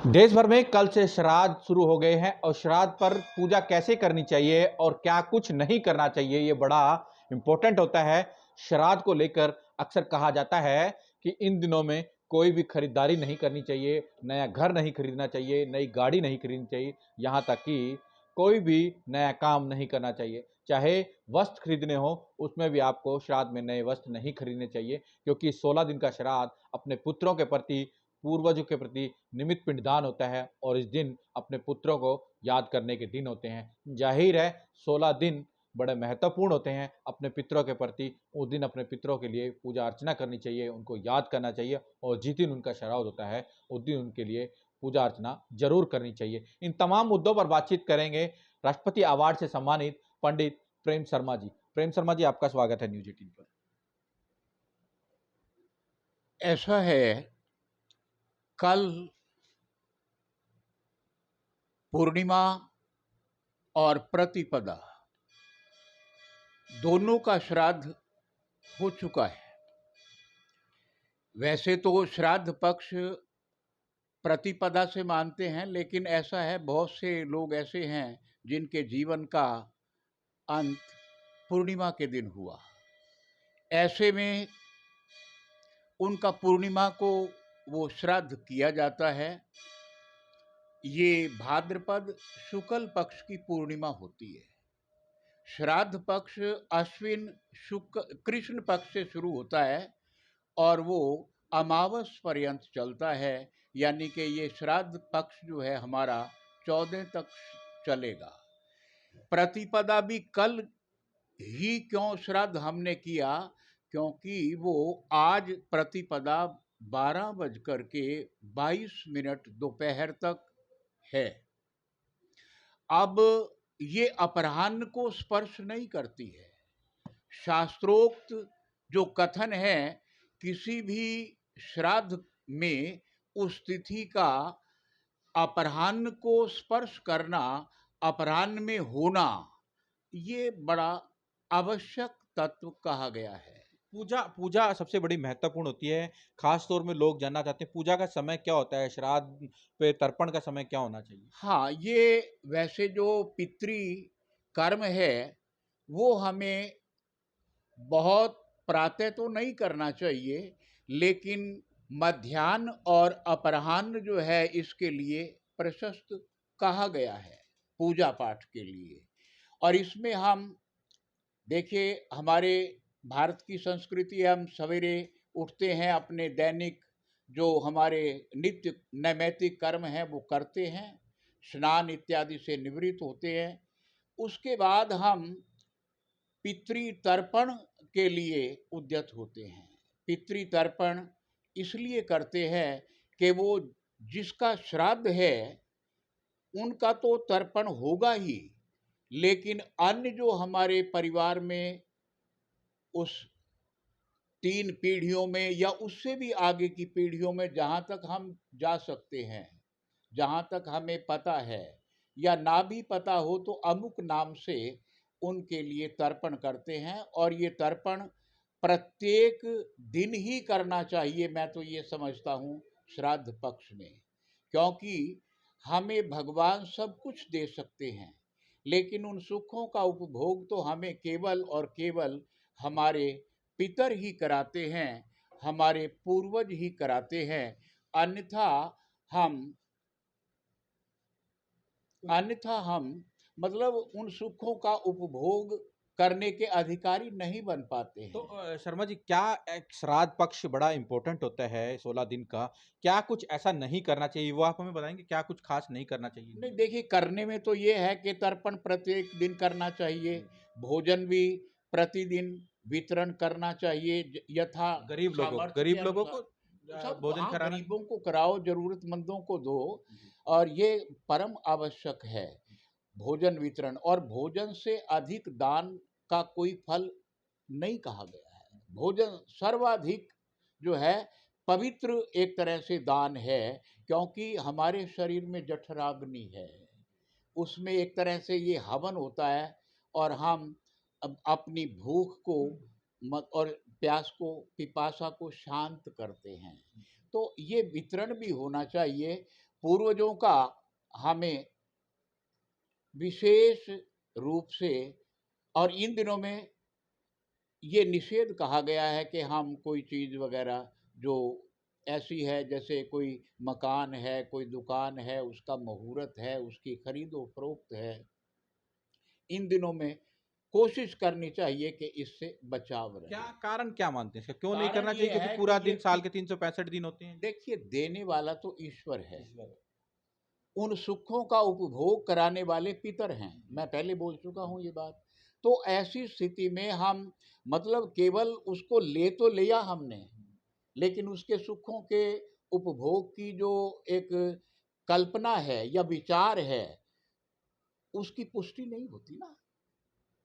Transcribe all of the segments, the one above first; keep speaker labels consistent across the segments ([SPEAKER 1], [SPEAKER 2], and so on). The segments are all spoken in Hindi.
[SPEAKER 1] देश भर में कल से श्राद्ध शुरू हो गए हैं और श्राद्ध पर पूजा कैसे करनी चाहिए और क्या कुछ नहीं करना चाहिए, ये बड़ा इंपॉर्टेंट होता है। श्राद्ध को लेकर अक्सर कहा जाता है कि इन दिनों में कोई भी खरीदारी नहीं करनी चाहिए, नया घर नहीं खरीदना चाहिए, नई गाड़ी नहीं खरीदनी चाहिए, यहाँ तक कि कोई भी नया काम नहीं करना चाहिए। चाहे वस्त्र खरीदने हो, उसमें भी आपको श्राद्ध में नए वस्त्र नहीं खरीदने चाहिए, क्योंकि 16 दिन का श्राद्ध अपने पुत्रों के प्रति, पूर्वजों के प्रति निमित्त पिंडदान होता है और इस दिन अपने पुत्रों को याद करने के दिन होते हैं। जाहिर है 16 दिन बड़े महत्वपूर्ण होते हैं अपने पितरों के प्रति। उस दिन अपने पितरों के लिए पूजा अर्चना करनी चाहिए, उनको याद करना चाहिए और जिस दिन उनका श्राद्ध होता है उस दिन उनके लिए पूजा अर्चना जरूर करनी चाहिए। इन तमाम मुद्दों पर बातचीत करेंगे राष्ट्रपति अवार्ड से सम्मानित पंडित प्रेम शर्मा जी। प्रेम शर्मा जी, आपका स्वागत है न्यूज 18 पर।
[SPEAKER 2] ऐसा है, कल पूर्णिमा और प्रतिपदा दोनों का श्राद्ध हो चुका है। वैसे तो श्राद्ध पक्ष प्रतिपदा से मानते हैं, लेकिन ऐसा है, बहुत से लोग ऐसे हैं जिनके जीवन का अंत पूर्णिमा के दिन हुआ। ऐसे में उनका पूर्णिमा को वो श्राद्ध किया जाता है। ये भाद्रपद शुक्ल पक्ष की पूर्णिमा होती है। श्राद्ध पक्ष अश्विन शुक्ल कृष्ण पक्ष से शुरू होता है और वो अमावस पर्यंत चलता है, यानी कि ये श्राद्ध पक्ष जो है हमारा 14 तक चलेगा। प्रतिपदा भी कल ही क्यों श्राद्ध हमने किया, क्योंकि वो आज प्रतिपदा 12:22 दोपहर तक है। अब ये अपराह्न को स्पर्श नहीं करती है। शास्त्रोक्त जो कथन है, किसी भी श्राद्ध में उस तिथि का अपराह्न को स्पर्श करना, अपराह्न में होना, ये बड़ा आवश्यक तत्व कहा गया है।
[SPEAKER 1] पूजा सबसे बड़ी महत्वपूर्ण होती है। खास तौर में लोग जानना चाहते हैं पूजा का समय क्या होता है, श्राद्ध पे तर्पण का समय क्या होना चाहिए।
[SPEAKER 2] हाँ, ये वैसे जो पितृ कर्म है वो हमें बहुत प्रातः तो नहीं करना चाहिए, लेकिन मध्याह्न और अपराह्न जो है इसके लिए प्रशस्त कहा गया है पूजा पाठ के लिए। और इसमें हम देखिए, हमारे भारत की संस्कृति, हम सवेरे उठते हैं, अपने दैनिक जो हमारे नित्य नैमित्तिक कर्म हैं वो करते हैं, स्नान इत्यादि से निवृत्त होते हैं। उसके बाद हम पितृतर्पण के लिए उद्यत होते हैं। पितृतर्पण इसलिए करते हैं कि वो जिसका श्राद्ध है उनका तो तर्पण होगा ही, लेकिन अन्य जो हमारे परिवार में उस 3 पीढ़ियों में या उससे भी आगे की पीढ़ियों में जहाँ तक हम जा सकते हैं, जहाँ तक हमें पता है, या ना भी पता हो तो अमुक नाम से उनके लिए तर्पण करते हैं। और ये तर्पण प्रत्येक दिन ही करना चाहिए, मैं तो ये समझता हूँ श्राद्ध पक्ष में, क्योंकि हमें भगवान सब कुछ दे सकते हैं, लेकिन उन सुखों का उपभोग तो हमें केवल और केवल हमारे पितर ही कराते हैं, हमारे पूर्वज ही कराते हैं। अन्यथा हम मतलब उन सुखों का उपभोग करने के अधिकारी नहीं बन पाते हैं।
[SPEAKER 1] तो शर्मा जी, क्या एक श्राद्ध पक्ष बड़ा इंपॉर्टेंट होता है 16 दिन का, क्या कुछ ऐसा नहीं करना चाहिए, वो आप हमें बताएंगे क्या कुछ खास नहीं करना चाहिए।
[SPEAKER 2] नहीं, देखिए, करने में तो ये है कि तर्पण प्रत्येक दिन करना चाहिए, भोजन भी प्रतिदिन वितरण करना चाहिए, यथा सामर्थ्य के
[SPEAKER 1] गरीब लोगों
[SPEAKER 2] अनुसार।
[SPEAKER 1] को
[SPEAKER 2] सब,
[SPEAKER 1] भोजन
[SPEAKER 2] हाँ,
[SPEAKER 1] कराना।
[SPEAKER 2] गरीबों को कराओ, जरूरतमंदों को दो, और ये परम आवश्यक है भोजन वितरण। और भोजन से अधिक दान का कोई फल नहीं कहा गया है। भोजन सर्वाधिक जो है पवित्र एक तरह से दान है, क्योंकि हमारे शरीर में जठराग्नि है, उसमें एक तरह से ये हवन होता है और हम अपनी भूख को और प्यास को, पिपासा को शांत करते हैं। तो ये वितरण भी होना चाहिए। पूर्वजों का हमें विशेष रूप से, और इन दिनों में ये निषेध कहा गया है कि हम कोई चीज़ वगैरह जो ऐसी है, जैसे कोई मकान है, कोई दुकान है, उसका मुहूर्त है, उसकी खरीदो फरोख्त है, इन दिनों में कोशिश करनी चाहिए कि इससे बचाव
[SPEAKER 1] क्या
[SPEAKER 2] रहे।
[SPEAKER 1] कारण क्या मानते हैं इसका? क्यों नहीं
[SPEAKER 2] कारण
[SPEAKER 1] करना
[SPEAKER 2] ये
[SPEAKER 1] चाहिए? क्योंकि
[SPEAKER 2] है कि
[SPEAKER 1] पूरा
[SPEAKER 2] ये
[SPEAKER 1] दिन साल के 365 दिन होते हैं।
[SPEAKER 2] देखिए, देने वाला तो ईश्वर है,
[SPEAKER 1] ईश्वर।
[SPEAKER 2] उन सुखों का उपभोग कराने वाले पितर हैं। मैं पहले बोल चुका हूँ ये बात। तो ऐसी स्थिति में हम मतलब केवल उसको ले तो लिया हमने, लेकिन उसके सुखों के उपभोग की जो एक कल्पना है या विचार है, उसकी पुष्टि नहीं होती ना।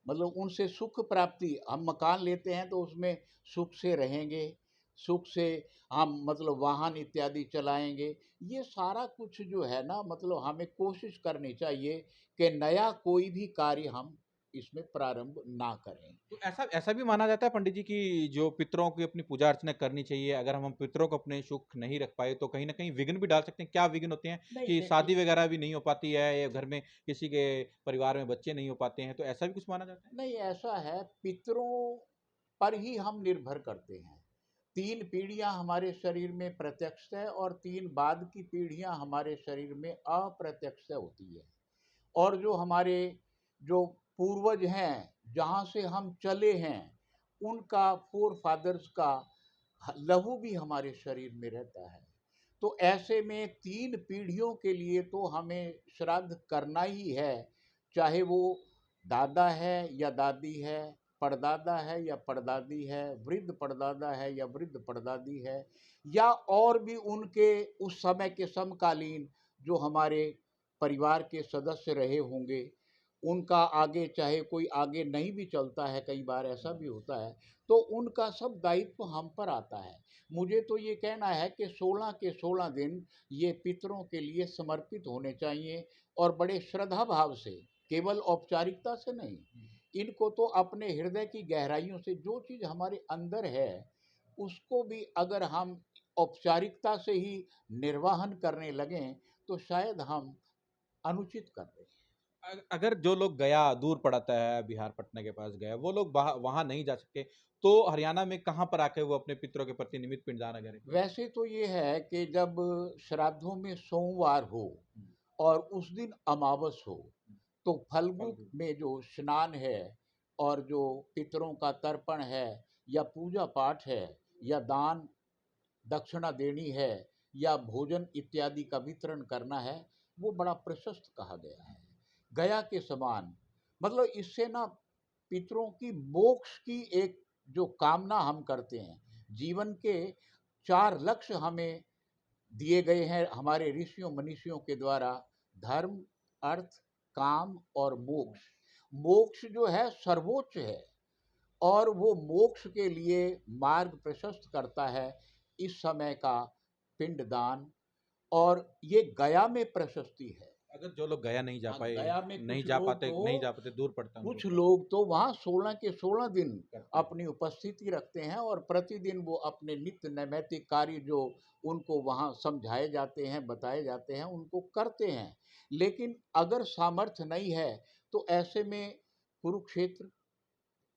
[SPEAKER 2] मतलब उनसे सुख प्राप्ति, हम मकान लेते हैं तो उसमें सुख से रहेंगे, सुख से हम मतलब वाहन इत्यादि चलाएंगे। ये सारा कुछ जो है ना, मतलब हमें कोशिश करनी चाहिए कि नया कोई भी कार्य हम इसमें प्रारंभ ना करें।
[SPEAKER 1] तो ऐसा ऐसा भी माना जाता है पंडित जी कि जो पितरों की अपनी पूजा अर्चना करनी चाहिए, अगर हम पितरों को अपने सुख नहीं रख पाए तो कहीं न कहीं विघ्न भी डाल सकते हैं। क्या विघ्न होते हैं
[SPEAKER 2] नहीं
[SPEAKER 1] कि
[SPEAKER 2] देखिए,
[SPEAKER 1] शादी वगैरह भी नहीं हो पाती है या घर में किसी के परिवार में बच्चे नहीं हो पाते हैं, तो ऐसा भी कुछ माना जाता है?
[SPEAKER 2] नहीं ऐसा है, पितरों पर ही हम निर्भर करते हैं। 3 पीढ़ियाँ हमारे शरीर में प्रत्यक्ष है और 3 बाद की पीढ़ियाँ हमारे शरीर में अप्रत्यक्ष होती है। और जो हमारे जो पूर्वज हैं, जहाँ से हम चले हैं, उनका फोर फादर्स का लहू भी हमारे शरीर में रहता है। तो ऐसे में 3 पीढ़ियों के लिए तो हमें श्राद्ध करना ही है, चाहे वो दादा है या दादी है, परदादा है या परदादी है, वृद्ध परदादा है या वृद्ध परदादी है, या और भी उनके उस समय के समकालीन जो हमारे परिवार के सदस्य रहे होंगे, उनका आगे चाहे कोई आगे नहीं भी चलता है, कई बार ऐसा भी होता है, तो उनका सब दायित्व हम पर आता है। मुझे तो ये कहना है कि 16 के 16 दिन ये पितरों के लिए समर्पित होने चाहिए, और बड़े श्रद्धा भाव से, केवल औपचारिकता से नहीं, इनको तो अपने हृदय की गहराइयों से जो चीज़ हमारे अंदर है, उसको भी अगर हम औपचारिकता से ही निर्वाहन करने लगें, तो शायद हम अनुचित कर रहे हैं।
[SPEAKER 1] अगर जो लोग गया दूर पड़ता है, बिहार पटना के पास गया, वो लोग वहाँ नहीं जा सके, तो हरियाणा में कहाँ पर आके वो अपने पितरों के प्रति निमित्त पिंडदान करें?
[SPEAKER 2] वैसे तो ये है कि जब श्राद्धों में सोमवार हो और उस दिन अमावस हो, तो फल्गु
[SPEAKER 1] फाल्गु।
[SPEAKER 2] में जो स्नान है और जो पितरों का तर्पण है या पूजा पाठ है या दान दक्षिणा देनी है या भोजन इत्यादि का वितरण करना है, वो बड़ा प्रशस्त कहा गया है, गया के समान। मतलब इससे ना पितरों की मोक्ष की एक जो कामना हम करते हैं, जीवन के 4 लक्ष्य हमें दिए गए हैं हमारे ऋषियों मनीषियों के द्वारा, धर्म, अर्थ, काम और मोक्ष। मोक्ष जो है सर्वोच्च है, और वो मोक्ष के लिए मार्ग प्रशस्त करता है इस समय का पिंडदान, और ये गया में प्रशस्ति है।
[SPEAKER 1] अगर जो लोग गया नहीं जा
[SPEAKER 2] हाँ,
[SPEAKER 1] पाए,
[SPEAKER 2] गया में
[SPEAKER 1] नहीं जा पाते, दूर पड़ता है उन
[SPEAKER 2] कुछ
[SPEAKER 1] लोग
[SPEAKER 2] लोग तो वहाँ 16 के 16 दिन
[SPEAKER 1] करते हैं।
[SPEAKER 2] अपनी उपस्थिति रखते हैं, और प्रतिदिन वो अपने नित्य नैमित्तिक कार्य जो उनको वहाँ समझाए जाते हैं, बताए जाते हैं, उनको करते हैं। लेकिन अगर सामर्थ्य नहीं है, तो ऐसे में कुरुक्षेत्र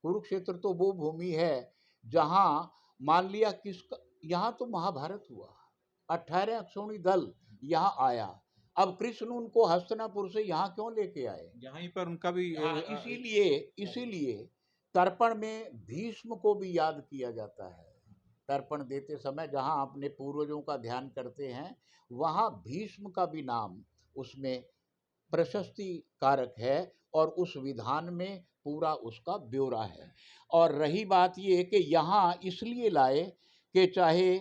[SPEAKER 2] कुरुक्षेत्र तो वो भूमि है जहाँ मान लिया किसका, यहाँ तो महाभारत हुआ, 18 अक्षौणी दल यहाँ आया, अब कृष्ण उनको हस्तिनापुर से यहाँ क्यों लेके आए?
[SPEAKER 1] यहीं पर उनका भी
[SPEAKER 2] हाँ, इसीलिए इसीलिए तर्पण में भीष्म को भी याद किया जाता है। तर्पण देते समय जहाँ अपने पूर्वजों का ध्यान करते हैं, वहाँ भीष्म का भी नाम उसमें प्रशस्ति कारक है, और उस विधान में पूरा उसका ब्यौरा है। और रही बात ये कि यहाँ इसलिए लाए कि चाहे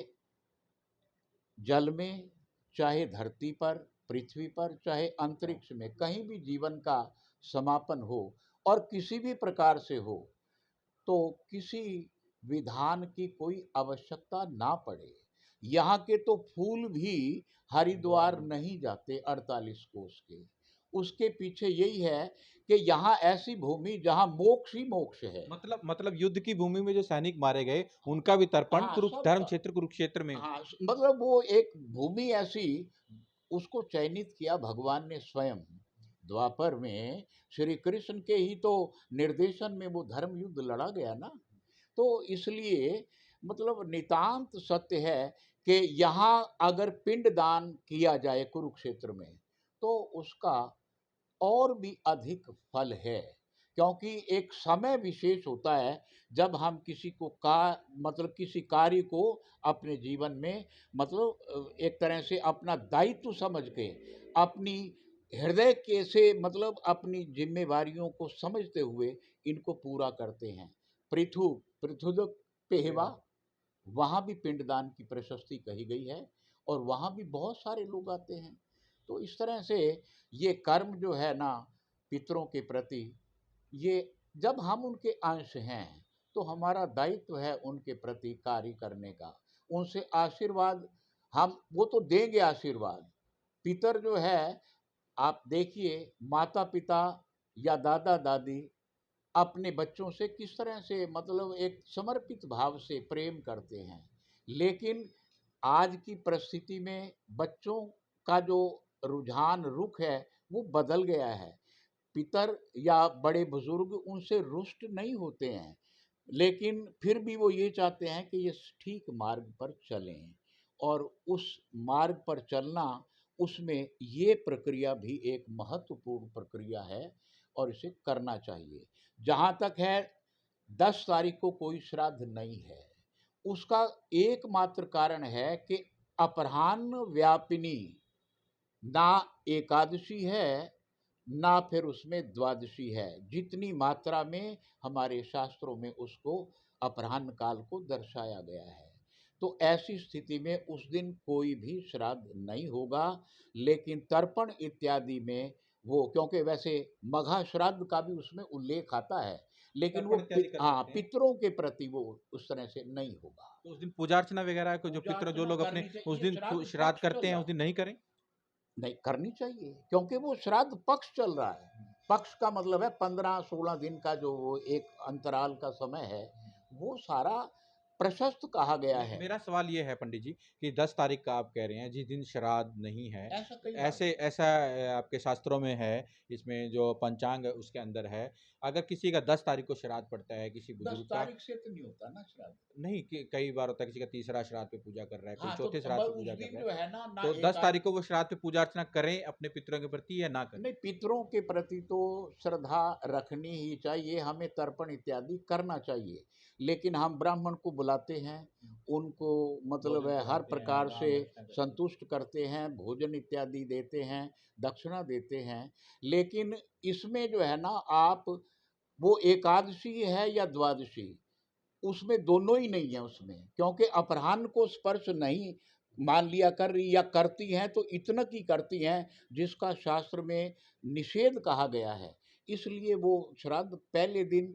[SPEAKER 2] जल में, चाहे धरती पर, पृथ्वी पर, चाहे अंतरिक्ष में, कहीं भी जीवन का समापन हो और किसी भी प्रकार से हो, तो किसी विधान की कोई आवश्यकता ना पड़े। यहाँ के तो फूल भी हरिद्वार नहीं जाते 48 कोस के, उसके पीछे यही है कि यहाँ ऐसी भूमि जहाँ मोक्ष ही मोक्ष है।
[SPEAKER 1] मतलब युद्ध की भूमि में जो सैनिक मारे गए, उनका भी तर्पण
[SPEAKER 2] हाँ,
[SPEAKER 1] धर्म
[SPEAKER 2] सबका।
[SPEAKER 1] क्षेत्र कुरुक्षेत्र में।
[SPEAKER 2] हाँ, मतलब वो एक भूमि ऐसी उसको चयनित किया भगवान ने स्वयं। द्वापर में श्री कृष्ण के ही तो निर्देशन में वो धर्म युद्ध लड़ा गया ना। तो इसलिए मतलब नितांत सत्य है कि यहाँ अगर पिंडदान किया जाए कुरुक्षेत्र में तो उसका और भी अधिक फल है, क्योंकि एक समय विशेष होता है जब हम किसी को मतलब किसी कार्य को अपने जीवन में मतलब एक तरह से अपना दायित्व समझ के अपनी हृदय के से मतलब अपनी जिम्मेवारियों को समझते हुए इनको पूरा करते हैं। पृथुदक पेहवा, वहाँ भी पिंडदान की प्रशस्ति कही गई है और वहाँ भी बहुत सारे लोग आते हैं। तो इस तरह से ये कर्म जो है ना पितरों के प्रति, ये जब हम उनके अंश हैं तो हमारा दायित्व है उनके प्रति कार्य करने का, उनसे आशीर्वाद हम वो तो देंगे आशीर्वाद। पितर जो है आप देखिए माता पिता या दादा दादी अपने बच्चों से किस तरह से मतलब एक समर्पित भाव से प्रेम करते हैं, लेकिन आज की परिस्थिति में बच्चों का जो रुझान रुख है वो बदल गया है। पितर या बड़े बुजुर्ग उनसे रुष्ट नहीं होते हैं, लेकिन फिर भी वो ये चाहते हैं कि ये ठीक मार्ग पर चलें और उस मार्ग पर चलना, उसमें ये प्रक्रिया भी एक महत्वपूर्ण प्रक्रिया है और इसे करना चाहिए। जहाँ तक है 10 तारीख को कोई श्राद्ध नहीं है, उसका एकमात्र कारण है कि अपराह्न व्यापिनी ना एकादशी है ना फिर उसमें द्वादशी है, जितनी मात्रा में हमारे शास्त्रों में उसको अपराह्न काल को दर्शाया गया है। तो ऐसी स्थिति में उस दिन कोई भी श्राद्ध नहीं होगा, लेकिन तर्पण इत्यादि में वो, क्योंकि वैसे मघा श्राद्ध का भी उसमें उल्लेख आता है, लेकिन वो
[SPEAKER 1] तर्पण इत्यादि कर
[SPEAKER 2] हाँ
[SPEAKER 1] सकते हैं।
[SPEAKER 2] पितरों के प्रति वो उस तरह से नहीं होगा।
[SPEAKER 1] तो उस दिन पूजा अर्चना वगैरह को जो
[SPEAKER 2] पूजा
[SPEAKER 1] पितर जो
[SPEAKER 2] अर्चना
[SPEAKER 1] लोग अपने
[SPEAKER 2] करनी
[SPEAKER 1] उस
[SPEAKER 2] चाहिए,
[SPEAKER 1] दिन
[SPEAKER 2] श्राद्ध
[SPEAKER 1] श्राद्ध
[SPEAKER 2] पक्ष
[SPEAKER 1] करते
[SPEAKER 2] चल
[SPEAKER 1] हैं,
[SPEAKER 2] रहा
[SPEAKER 1] उस दिन
[SPEAKER 2] है।
[SPEAKER 1] नहीं करें?
[SPEAKER 2] नहीं करनी चाहिए, क्योंकि वो श्राद्ध पक्ष चल रहा है। पक्ष का मतलब है 15-16 दिन का जो वो एक अंतराल का समय है, वो सारा प्रशस्त कहा गया है।
[SPEAKER 1] मेरा सवाल ये है पंडित जी कि 10 तारीख का आप कह रहे हैं जिस दिन श्राद्ध नहीं है,
[SPEAKER 2] ऐसा
[SPEAKER 1] तो
[SPEAKER 2] कई बार
[SPEAKER 1] ऐसे ऐसा आपके शास्त्रों में है, इसमें जो पंचांग है उसके अंदर है, अगर किसी का 10 तारीख को श्राद्ध पड़ता है किसी
[SPEAKER 2] 10
[SPEAKER 1] बुजुर्ग का,
[SPEAKER 2] तारीख से तो नहीं होता ना श्राद्ध।
[SPEAKER 1] नहीं कि कई बार होता है किसी का तीसरा श्राद्ध पे पूजा कर रहा है, कोई
[SPEAKER 2] हाँ, तो
[SPEAKER 1] चौथे
[SPEAKER 2] अब
[SPEAKER 1] श्राद्ध पे
[SPEAKER 2] उस
[SPEAKER 1] पूजा कर
[SPEAKER 2] दिन
[SPEAKER 1] रहा है,
[SPEAKER 2] जो है ना
[SPEAKER 1] तो 10 तारीख को वो श्राद्ध पे पूजा अर्चना करें अपने पितरों के प्रति या ना करें?
[SPEAKER 2] नहीं, पितरों के प्रति तो श्रद्धा रखनी ही चाहिए, हमें तर्पण इत्यादि करना चाहिए, लेकिन हम ब्राह्मण को बुलाते हैं, उनको मतलब है हर प्रकार से संतुष्ट करते हैं, भोजन इत्यादि देते हैं, दक्षिणा देते हैं। लेकिन इसमें जो है ना आप वो एकादशी है या द्वादशी, उसमें दोनों ही नहीं है उसमें, क्योंकि अपराह्न को स्पर्श नहीं मान लिया कर रही या करती हैं तो इतना की करती हैं जिसका शास्त्र में निषेध कहा गया है। इसलिए वो श्राद्ध पहले दिन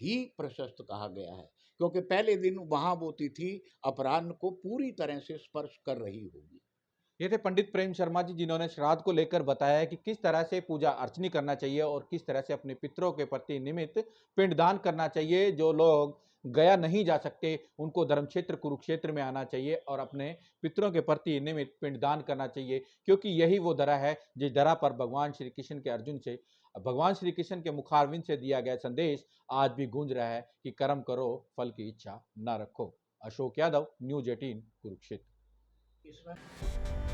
[SPEAKER 2] ही प्रशस्त कहा गया है, क्योंकि पहले दिन वहाँ वो तिथि अपराह्न को पूरी तरह से स्पर्श कर रही होगी।
[SPEAKER 1] ये थे पंडित प्रेम शर्मा जी जिन्होंने श्राद्ध को लेकर बताया है कि किस तरह से पूजा अर्चनी करना चाहिए और किस तरह से अपने पितरों के प्रति निमित्त पिंडदान करना चाहिए। जो लोग गया नहीं जा सकते उनको धर्म क्षेत्र कुरुक्षेत्र में आना चाहिए और अपने पितरों के प्रति निमित्त पिंडदान करना चाहिए, क्योंकि यही वो धरा है जिस धरा पर भगवान श्री कृष्ण के अर्जुन से, भगवान श्री कृष्ण के मुखारविंद से दिया गया संदेश आज भी गूंज रहा है कि कर्म करो फल की इच्छा न रखो। अशोक यादव, न्यूज़ 18 कुरुक्षेत्र।
[SPEAKER 2] इसमें